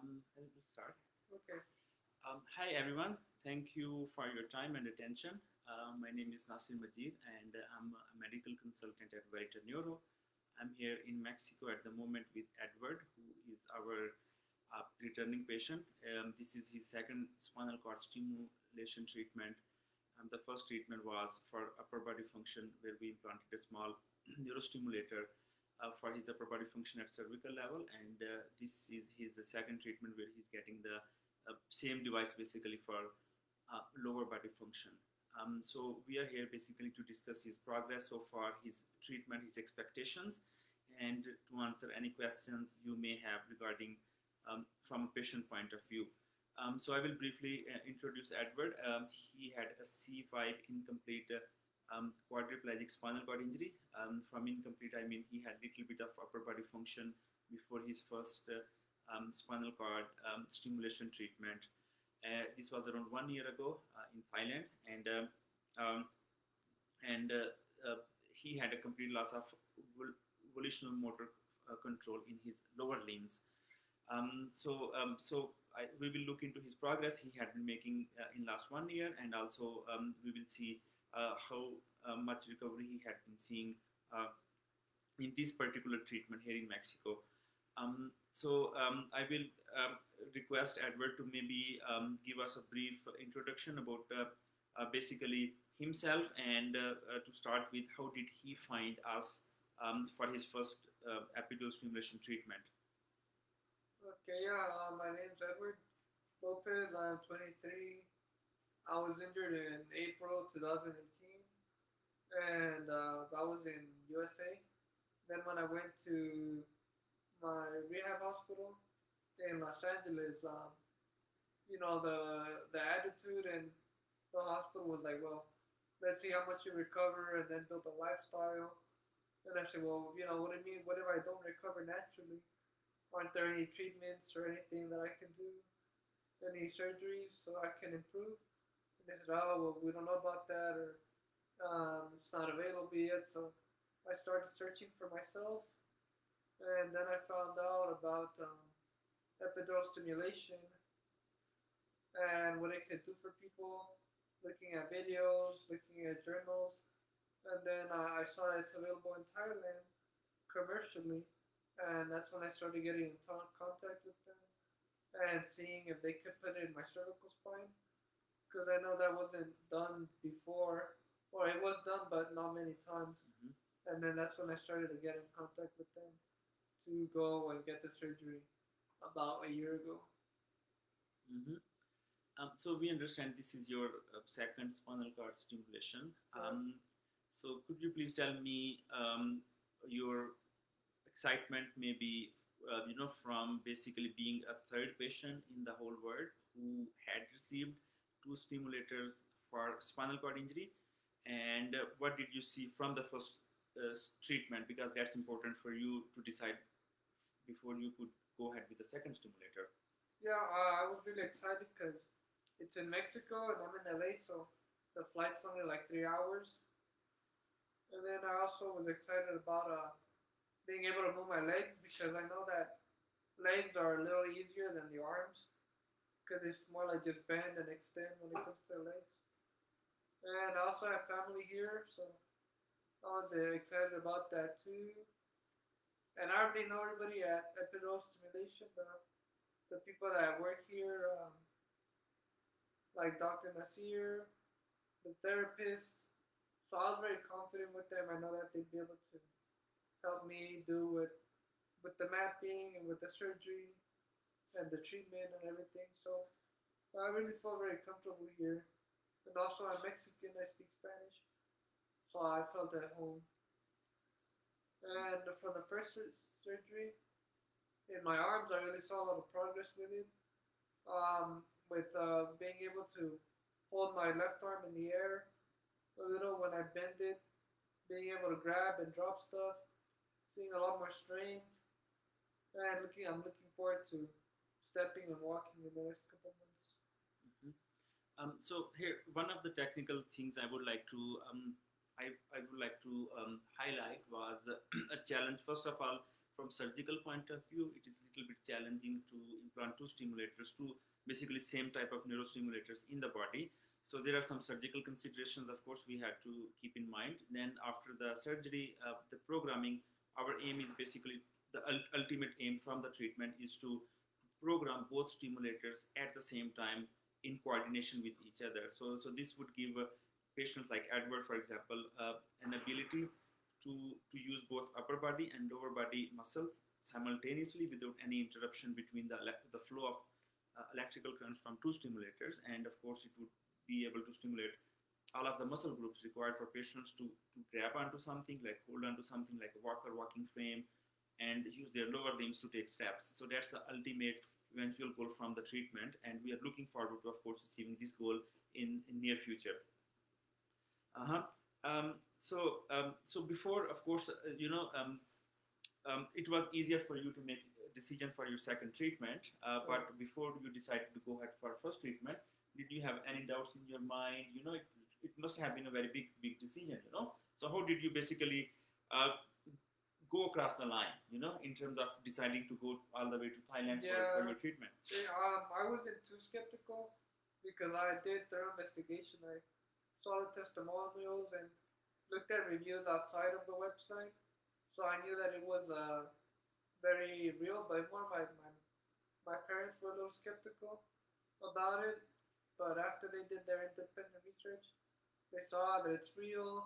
I'll start. Okay. Hi everyone, thank you for your time and attention. My name is Nasir Majid and I'm a medical consultant at Vita Neuro. I'm here in Mexico at the moment with Edward, who is our returning patient. This is his second spinal cord stimulation treatment. The first treatment was for upper body function, where we implanted a small neurostimulator for his upper body function at cervical level, and this is his second treatment where he's getting the same device basically for lower body function. So we are here basically to discuss his progress so far, his treatment, his expectations, and to answer any questions you may have regarding from a patient point of view. So I will briefly introduce Edward. He had a C5 incomplete quadriplegic spinal cord injury. From incomplete, I mean he had a little bit of upper body function before his first spinal cord stimulation treatment. This was around 1 year ago in Thailand, um, and he had a complete loss of volitional motor control in his lower limbs. We will look into his progress he had been making in last 1 year, and also we will see how much recovery he had been seeing uh, in this particular treatment here in Mexico. I will request Edward to maybe give us a brief introduction about basically himself, and to start with, how did he find us for his first epidural stimulation treatment? Okay, yeah, my name's Edward Lopez. I'm 23. I was injured in April 2018, and that was in USA. Then when I went to my rehab hospital in Los Angeles, the attitude and the hospital was like, well, let's see how much you recover and then build a lifestyle. And I said, well, what I mean, what if I don't recover naturally? Aren't there any treatments or anything that I can do? Any surgeries so I can improve? And they said, oh, well, we don't know about that, or it's not available yet. So I started searching for myself, and then I found out about epidural stimulation and what it could do for people, looking at videos, looking at journals, and then I saw that it's available in Thailand commercially, and that's when I started getting in contact with them and seeing if they could put it in my cervical spine, because I know that wasn't done before, or it was done but not many times. Mm-hmm. And then that's when I started to get in contact with them to go and get the surgery about a year ago. Mm-hmm. So we understand this is your second spinal cord stimulation. Yeah. So could you please tell me your excitement, maybe from basically being a third patient in the whole world who had received two stimulators for spinal cord injury, and what did you see from the first treatment? Because that's important for you to decide before you could go ahead with the second stimulator. Yeah, I was really excited because it's in Mexico and I'm in LA, so the flight's only like 3 hours. And then I also was excited about being able to move my legs, because I know that legs are a little easier than the arms, because it's more like just bend and extend when it comes to the legs. And I also have family here, so I was excited about that too. And I already know everybody at Epidural Stimulation, the people that work here, like Dr. Nasir, the therapist. So I was very confident with them. I know that they'd be able to help me do with the mapping and with the surgery and the treatment and everything. So I really felt very comfortable here. And also I'm Mexican, I speak Spanish. So I felt at home. And for the first surgery in my arms, I really saw a lot of progress with it. With being able to hold my left arm in the air a little when I bend it, being able to grab and drop stuff, seeing a lot more strength, and I'm looking forward to stepping and walking in the next couple months. Mhm. So here, one of the technical things I would like to I would like to highlight was a challenge. First of all, from surgical point of view, it is a little bit challenging to implant two stimulators, two basically same type of neurostimulators in the body. So there are some surgical considerations, of course, we had to keep in mind. Then after the surgery, the programming, our aim is basically the ultimate aim from the treatment is to program both stimulators at the same time in coordination with each other. So this would give patients like Edward, for example, an ability to use both upper body and lower body muscles simultaneously without any interruption between the flow of electrical currents from two stimulators. And of course, it would be able to stimulate all of the muscle groups required for patients to grab onto something, like hold onto something like a walker, walking frame, and use their lower limbs to take steps. So that's the ultimate eventual goal from the treatment, and we are looking forward to, of course, achieving this goal in near future. Uh-huh. So before, of course, it was easier for you to make a decision for your second treatment. But before you decided to go ahead for first treatment, did you have any doubts in your mind? It must have been a very big decision. So how did you basically go across the line? In terms of deciding to go all the way to Thailand for your treatment. I wasn't too skeptical because I did thorough investigation. I saw the testimonials and looked at reviews outside of the website, so I knew that it was very real. But more my parents were a little skeptical about it. But after they did their independent research, they saw that it's real.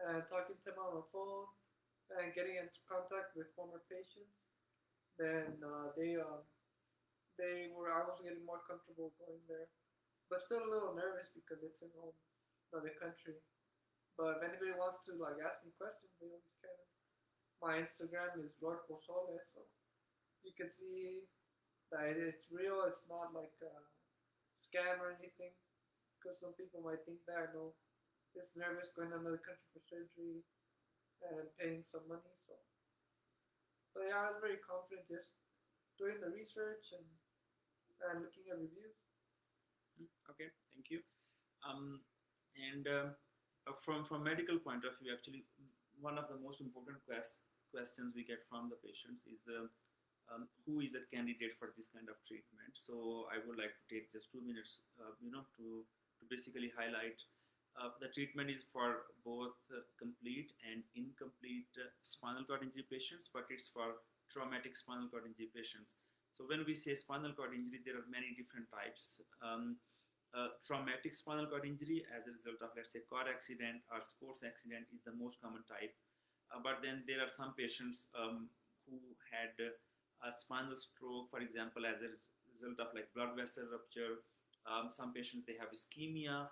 And talking to them on the phone and getting into contact with former patients, then I was getting more comfortable going there, but still a little nervous because it's in another country. But if anybody wants to ask me questions, they always can. My Instagram is Lord Posole, so you can see that it's real. It's not like a scam or anything, because some people might think that. No, it's nervous going to another country for surgery and paying some money. But yeah, I was very confident just doing the research and looking at reviews. Okay, thank you. And from medical point of view, actually, one of the most important questions we get from the patients is who is a candidate for this kind of treatment. So I would like to take just 2 minutes, to basically highlight the treatment is for both complete and incomplete spinal cord injury patients, but it's for traumatic spinal cord injury patients. So when we say spinal cord injury, there are many different types. Traumatic spinal cord injury as a result of, let's say, car accident or sports accident is the most common type. But then there are some patients who had a spinal stroke, for example, as a result of blood vessel rupture. Some patients, they have ischemia,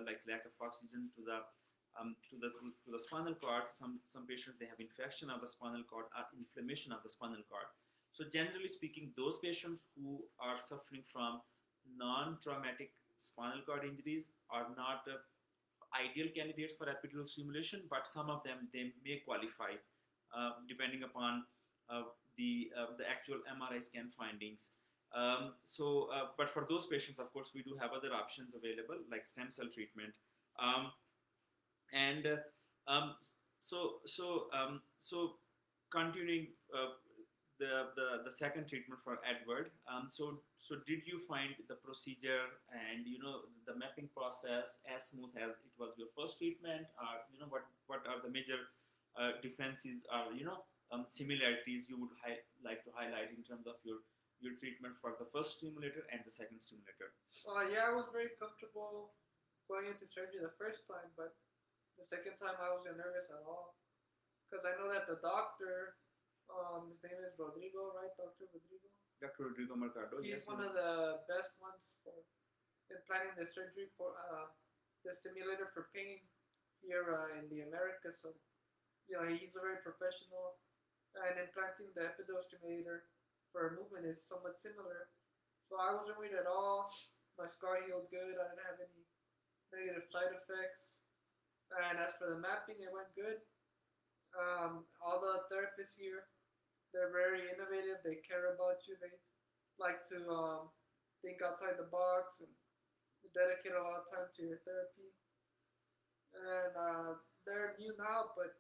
like lack of oxygen to the spinal cord. Some patients, they have infection of the spinal cord or inflammation of the spinal cord. So generally speaking, those patients who are suffering from non-traumatic spinal cord injuries are not ideal candidates for epidural stimulation, but some of them, they may qualify depending upon the actual MRI scan findings. But for those patients, of course, we do have other options available, like stem cell treatment. So continuing the second treatment for Edward. So did you find the procedure and the mapping process as smooth as it was your first treatment, or what are the major differences or similarities you would like to highlight in terms of your treatment for the first stimulator and the second stimulator? Yeah, I was very comfortable going into surgery the first time, but the second time I wasn't nervous at all, because I know that the doctor, his name is Rodrigo, right? Dr. Rodrigo? Dr. Rodrigo Mercado, He's yes. one of the best ones for planning the surgery for the stimulator for pain here in the Americas. So, he's a very professional, and implanting the epidural stimulator for movement is somewhat similar. So I wasn't worried at all. My scar healed good. I didn't have any negative side effects. And as for the mapping, it went good. All the therapists here, they're very innovative. They care about you. They like to think outside the box and dedicate a lot of time to your therapy. And they're new now, but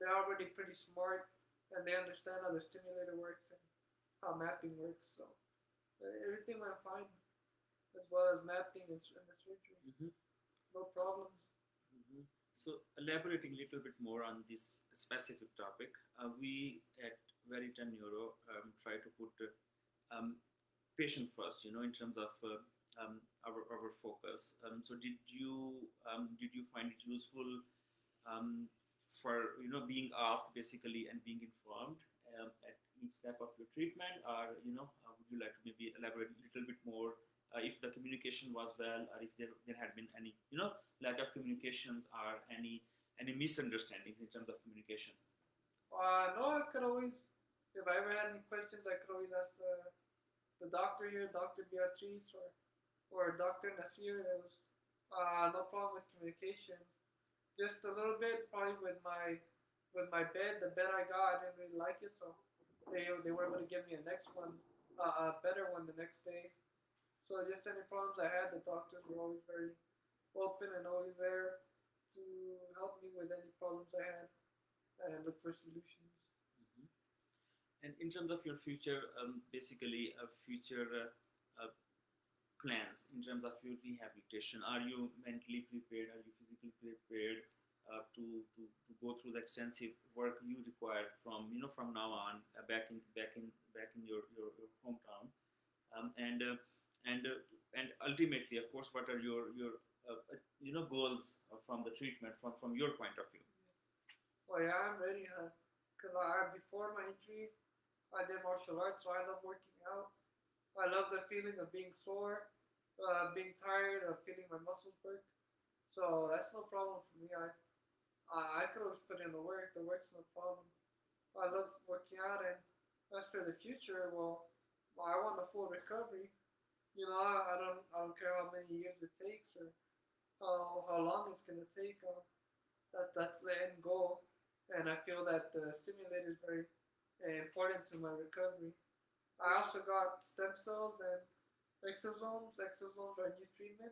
they're already pretty smart and they understand how the stimulator works and how mapping works. So everything went fine, as well as mapping and the surgery. Mm-hmm. No problems. Mm-hmm. So, elaborating a little bit more on this specific topic, we at Veritan Neuro try to put um, patient first, in terms of our focus. So, did you find it useful um, for being asked basically and being informed at each step of your treatment, or would you like to maybe elaborate a little bit more if the communication was well, or if there had been any lack of communications or any misunderstandings in terms of communication? No, I could always, if I ever had any questions, I could always ask the doctor here, Dr. Beatrice, or Dr. Nasir. There was no problem with communications. Just a little bit, probably with my bed. The bed I got, I didn't really like it, so they were able to give me a next one, a better one the next day. So just any problems I had, the doctors were always very open and always there to help me with any problems I had and look for solutions. Mhm. And in terms of your future, basically, future plans in terms of your rehabilitation, are you mentally prepared? Are you physically prepared to go through the extensive work you require from now on back in your hometown? Um, and uh, and uh, and ultimately, of course, what are your goals from the treatment from your point of view? Well, yeah, I'm ready, because before my injury, I did martial arts, so I love working out. I love the feeling of being sore, being tired, of feeling my muscles work. So that's no problem for me. I could always put in the work. The work's no problem. I love working out, and as for the future, well, I want a full recovery. I don't care how many years it takes or how long it's gonna take. That's the end goal, and I feel that the stimulator is very important to my recovery. I also got stem cells and exosomes. Exosomes are a new treatment,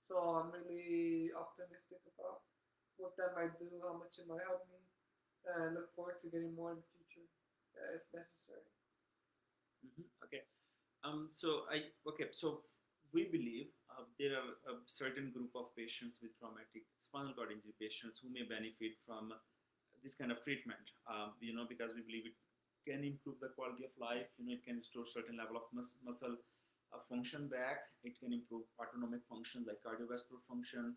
so I'm really optimistic about what that might do, how much it might help me, and I look forward to getting more in the future if necessary. Okay. So we believe there are a certain group of patients with traumatic spinal cord injury patients who may benefit from this kind of treatment. Because we believe it can improve the quality of life. It can restore certain level of muscle function back. It can improve autonomic function like cardiovascular function.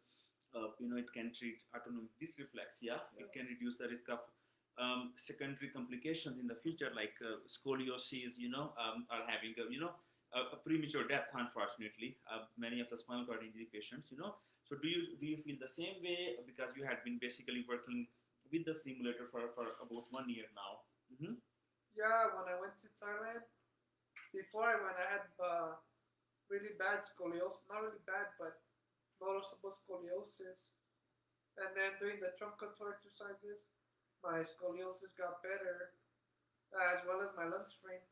It can treat autonomic dysreflexia. It can reduce the risk of secondary complications in the future, like scoliosis, are having a premature death, unfortunately. Many of the spinal cord injury patients. So do you feel the same way, because you had been basically working with the stimulator for about 1 year now? Mm-hmm. Yeah, when I went to Thailand, before I went, I had really bad scoliosis. Not really bad, but noticeable scoliosis. And then doing the trunk contour exercises, my scoliosis got better, as well as my lung strength,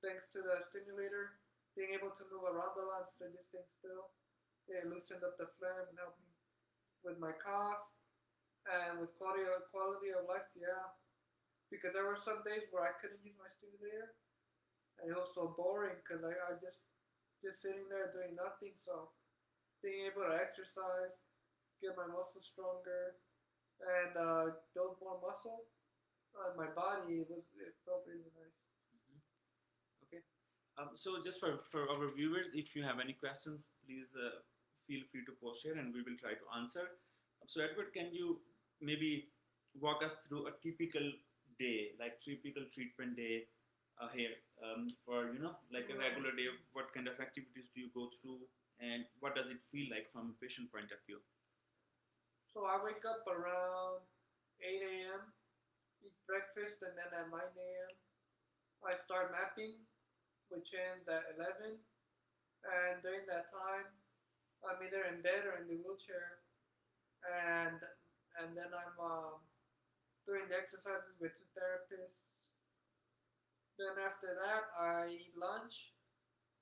thanks to the stimulator. Being able to move around a lot instead of just staying still. It loosened up the phlegm and helped me with my cough and with quality of life, yeah. Because there were some days where I couldn't use my stimulator, and it was so boring because I just sitting there doing nothing. So being able to exercise, get my muscles stronger, and build more muscle on my body, it felt really nice. Mm-hmm. Okay. So just for our viewers, if you have any questions, please feel free to post here and we will try to answer. So Edward, can you maybe walk us through a typical day, like typical treatment day here, for like a regular day? What kind of activities do you go through, and what does it feel like from a patient point of view? So I wake up around 8 a.m., eat breakfast, and then at 9 a.m. I start mapping, which ends at 11. And during that time, I'm either in bed or in the wheelchair, and and then I'm doing the exercises with two therapists. Then after that, I eat lunch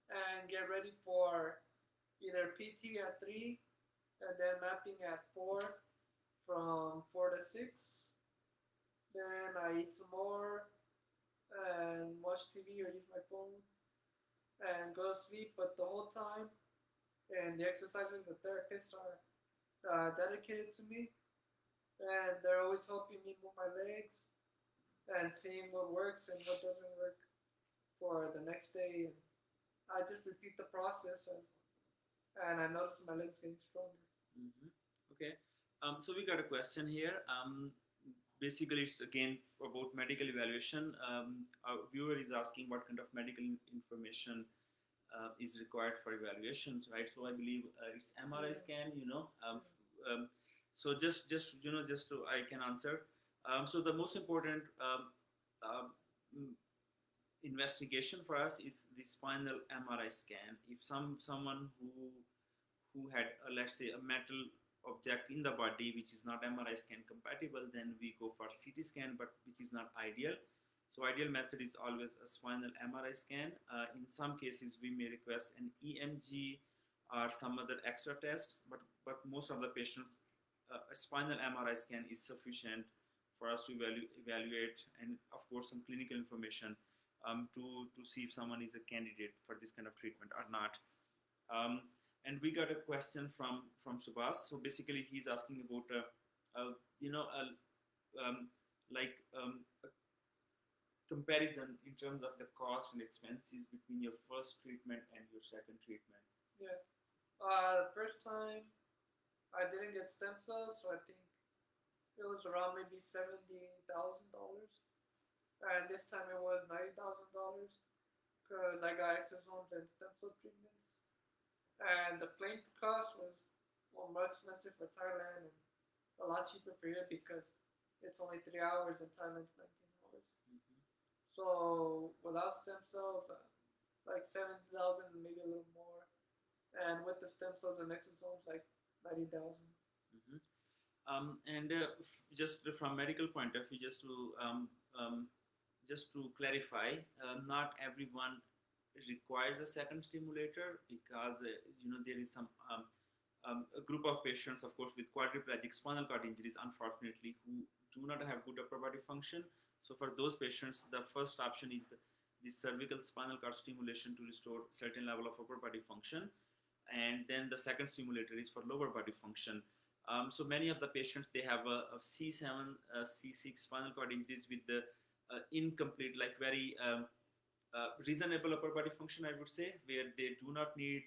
and get ready for either PT at 3 and then mapping at 4 from 4 to 6. Then I eat some more and watch TV or use my phone and go to sleep. But the whole time, and the exercises, the therapists are dedicated to me, and they're always helping me move my legs and seeing what works and what doesn't work for the next day. And I just repeat the process, and I notice my legs getting stronger. Hmm. Okay. So we got a question here. Basically, it's again about medical evaluation. Our viewer is asking what kind of medical information is required for evaluations, right? So I believe it's MRI Yeah. scan. Um, so just to I can answer. So the most important um, investigation for us is the spinal MRI scan. If someone who had let's say a metal object in the body which is not MRI scan compatible, then we go for CT scan, but which is not ideal. So ideal method is always a spinal MRI scan. In some cases, we may request an EMG or some other extra tests, but most of the patients, a spinal MRI scan is sufficient for us to evaluate, and of course some clinical information to see if someone is a candidate for this kind of treatment or not. Um, and we got a question from Subhas. So basically, he's asking about you know a, like a comparison in terms of the cost and expenses between your first treatment and your second treatment. Yeah. The first time I didn't get stem cells, so I think it was around maybe $70,000, and this time it was $90,000 because I got exosomes and stem cell treatments. And the plane cost was more expensive for Thailand and a lot cheaper for here because it's only 3 hours and Thailand's 19 hours. Mm-hmm. So without stem cells, like 70,000, maybe a little more, and with the stem cells and exosomes, like 90,000. Mm-hmm. And just from medical point of view, just to clarify, not everyone requires a second stimulator because there is some a group of patients, of course, with quadriplegic spinal cord injuries, unfortunately, who do not have good upper body function. So for those patients, the first option is the cervical spinal cord stimulation to restore certain level of upper body function, and then the second stimulator is for lower body function. So many of the patients, they have a C7, C6 spinal cord injuries with the incomplete, like very reasonable upper body function, I would say, where they do not need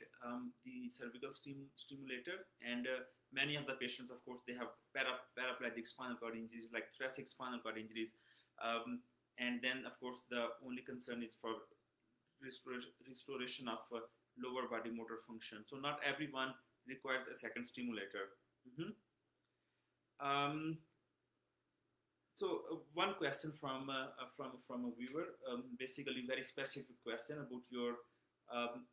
the cervical stimulator. And many of the patients, of course, they have paraplegic spinal cord injuries, like thoracic spinal cord injuries. And then, of course, the only concern is for restoration of lower body motor function. So not everyone requires a second stimulator. Mm-hmm. Um, so one question from a viewer, basically very specific question about your um,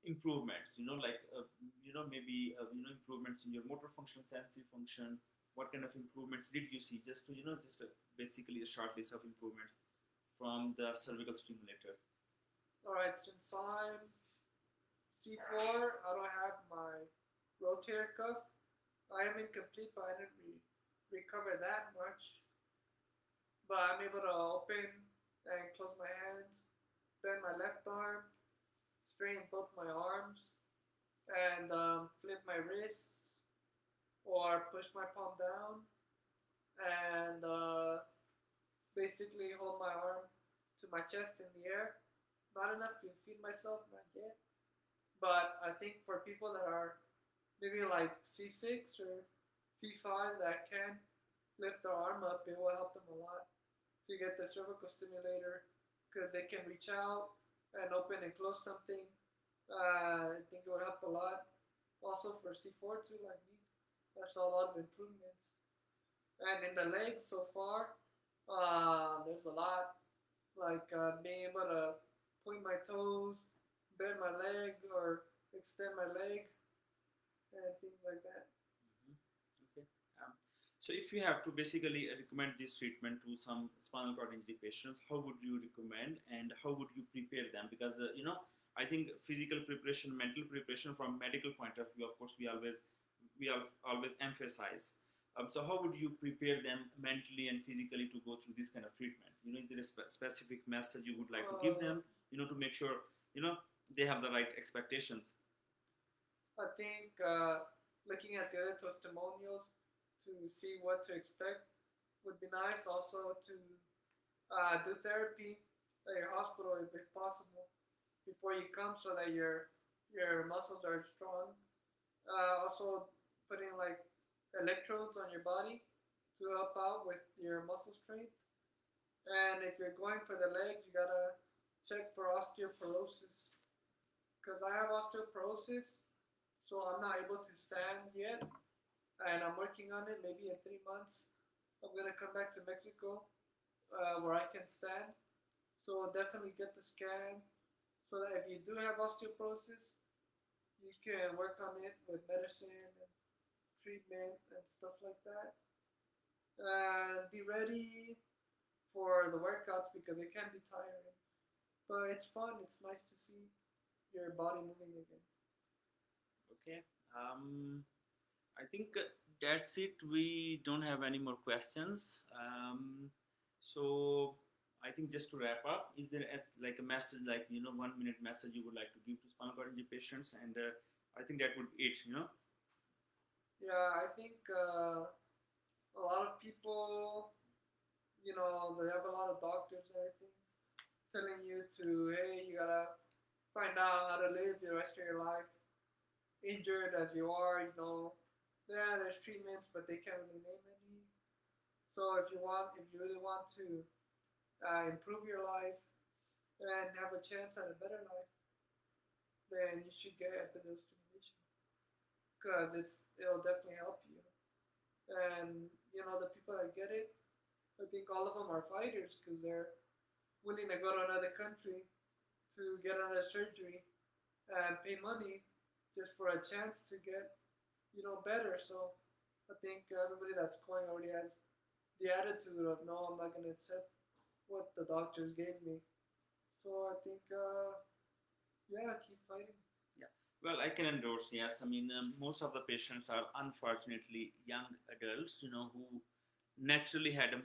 improvements. Maybe improvements in your motor function, sensory function. What kind of improvements did you see? Just to basically a short list of improvements from the cervical stimulator. Alright, since I'm C4, I don't have my rotator cuff. I am incomplete, but I didn't recover that much. But I'm able to open and close my hands, bend my left arm, straighten both my arms, and flip my wrists or push my palm down and basically hold my arm to my chest in the air. Not enough to feed myself, not yet. But I think for people that are maybe like C6 or C5 that can lift their arm up, it will help them a lot to get the cervical stimulator because they can reach out and open and close something. I think it would help a lot. Also for C4 too, like me, I saw a lot of improvements. And in the legs so far, there's a lot. Like being able to point my toes, bend my leg, or extend my leg, and things like that. Mhm. Okay. So if you have to basically recommend this treatment to some spinal cord injury patients, how would you recommend and how would you prepare them? Because I think physical preparation, mental preparation from medical point of view, of course, we always emphasize. So how would you prepare them mentally and physically to go through this kind of treatment? Is there a specific message you would like to give Uh, them? To make sure they have the right expectations. I think looking at the other testimonials to see what to expect would be nice. Also to do therapy at your hospital if possible before you come, so that your muscles are strong. Also putting like electrodes on your body to help out with your muscle strength. And if you're going for the legs, you gotta check for osteoporosis. Because I have osteoporosis, so I'm not able to stand yet, and I'm working on it. Maybe in 3 months, I'm gonna come back to Mexico, where I can stand. So definitely get the scan, so that if you do have osteoporosis, you can work on it with medicine and treatment and stuff like that. And be ready for the workouts because it can be tiring. But it's fun. It's nice to see your body moving again. Okay. I think that's it. We don't have any more questions. So I think just to wrap up, is there like a message, like 1 minute message you would like to give to spinal cord injury patients? And I think that would be it. Yeah, I think a lot of people, they have a lot of doctors and everything telling you to, hey, you gotta find out how to live the rest of your life, injured as you are. Yeah, there's treatments, but they can't really name any. So if you really want to improve your life and have a chance at a better life, then you should get epidural stimulation because it'll definitely help you. And the people that get it, I think all of them are fighters because they're willing to go to another country to get another surgery and pay money just for a chance to get better. So I think everybody that's going already has the attitude of, no, I'm not going to accept what the doctors gave me. So I think yeah, keep fighting. Yeah. Well, I can endorse. Yes, I mean, most of the patients are unfortunately young adults, who naturally had a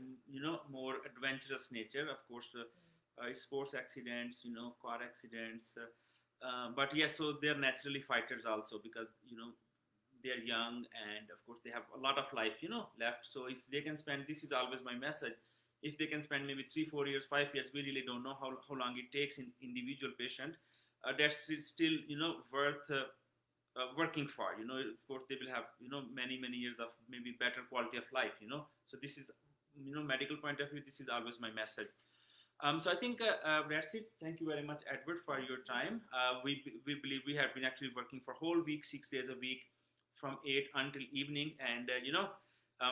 more adventurous nature. Of course, sports accidents, car accidents. But yes, so they're naturally fighters also, because they're young, and of course they have a lot of life left. So if they can spend, this is always my message, if they can spend maybe 3 4 years 5 years, we really don't know how long it takes in individual patient. That's still worth working for. Of course they will have many years of maybe better quality of life. So this is, medical point of view, this is always my message. So I think that's it. Thank you very much, Edward, for your time. We believe we have been actually working for whole week, 6 days a week, from 8 until evening, and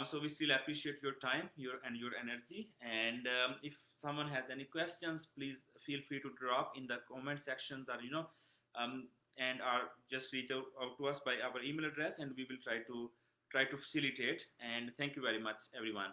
so we still appreciate your time, your energy. And if someone has any questions, please feel free to drop in the comment sections, or and are just reach out to us by our email address, and we will try to facilitate. And thank you very much, everyone.